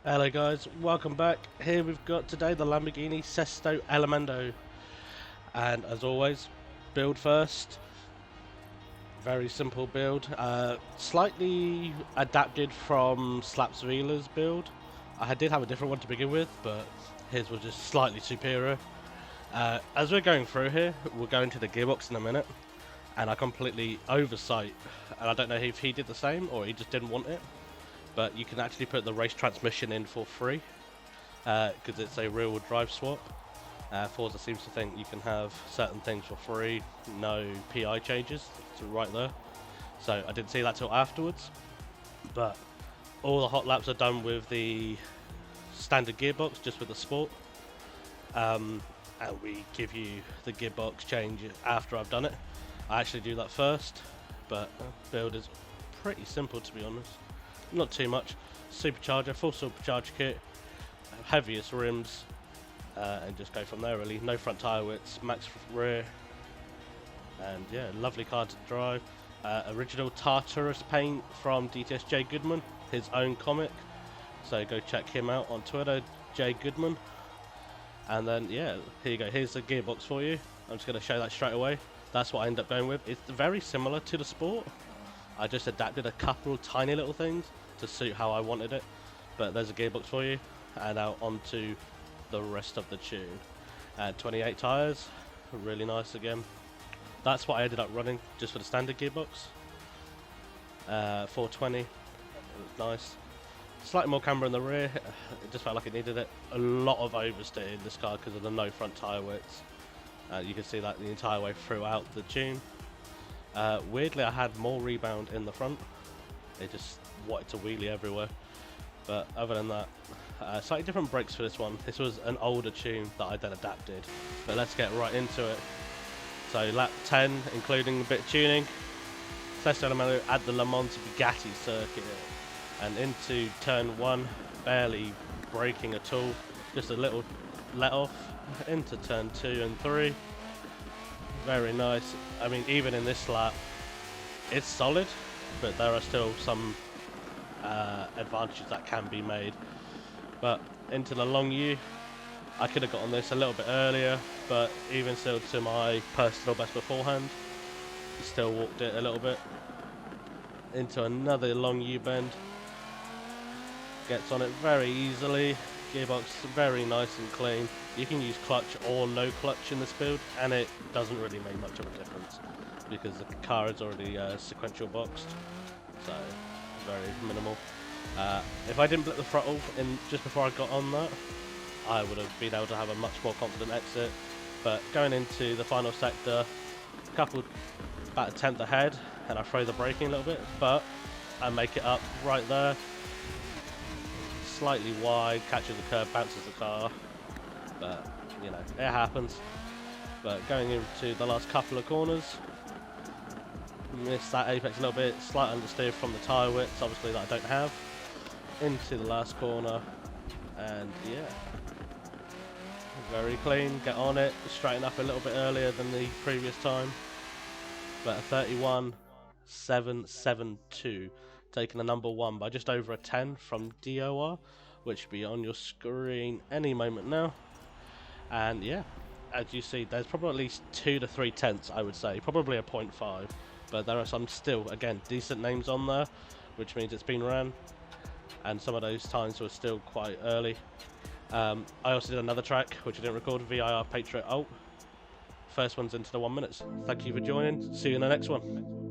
Hello guys, welcome back. Here we've got today the Lamborghini Sesto Elemento, and as always, build first. Very simple build, slightly adapted from Slaps Vila's build. I did have a different one to begin with, but his was just slightly superior. As we're going through here, we'll go into the gearbox in a minute, and I completely oversight, and I don't know if he did the same or he just didn't want it. But you can actually put the race transmission in for free because it's a rear-wheel drive swap. Forza seems to think you can have certain things for free, no PI changes. It's right there. So I didn't see that till afterwards. But all the hot laps are done with the standard gearbox, just with the sport. And we give you the gearbox change after I've done it. I actually do that first, but build is pretty simple to be honest. Not too much. Supercharger, full supercharger kit, heaviest rims, and just go from there really. No front tyre widths, max rear, and yeah, lovely car to drive. Original Tartarus paint from DTS J Goodman, his own comic. So go check him out on Twitter, J Goodman. And then yeah, here you go. Here's the gearbox for you. I'm just going to show that straight away. That's what I end up going with. It's very similar to the Sport. I just adapted a couple tiny little things to suit how I wanted it, but there's a gearbox for you. And now onto the rest of the tune. 28 tyres, really nice again. That's what I ended up running just for the standard gearbox. 420, nice. Slightly more camber in the rear, it just felt like it needed it. A lot of oversteer in this car because of the no front tyre widths. You can see that the entire way throughout the tune. Weirdly, I had more rebound in the front. It just wanted to wheelie everywhere. But other than that, slightly different brakes for this one. This was an older tune that I then adapted. But let's get right into it. So lap 10, including a bit of tuning. Sesto Elemento at the Le Mans Bugatti circuit. And into turn 1, barely braking at all. Just a little let off. Into turn 2 and 3. Very nice. I mean, even in this lap, it's solid, but there are still some advantages that can be made. But into the long U, I could have got on this a little bit earlier, but even still, to my personal best beforehand, still walked it a little bit. Into another long U bend, gets on it very easily. Gearbox very nice and clean. You can use clutch or no clutch in this build, and it doesn't really make much of a difference because the car is already sequential boxed, so very minimal. If I didn't blip the throttle in just before I got on that, I would have been able to have a much more confident exit. But going into the final sector, about a tenth ahead, and I throw the braking a little bit, but I make it up right there. Slightly wide, catches the curb, bounces the car, but you know, it happens. But going into the last couple of corners, missed that apex a little bit, slight understeer from the tyre widths, obviously that I don't have. Into the last corner, and yeah, very clean, get on it, straighten up a little bit earlier than the previous time. But a 31.772. Taking the number 1 by just over a 10 from DOR, which will be on your screen any moment now. And yeah, as you see, there's probably at least 2 to 3 tenths, I would say, probably a 0.5, but there are some still, again, decent names on there, which means it's been ran, and some of those times were still quite early. I also did another track, which I didn't record, VIR Patriot Alt. First one's into the 1 minute. Thank you for joining, see you in the next one.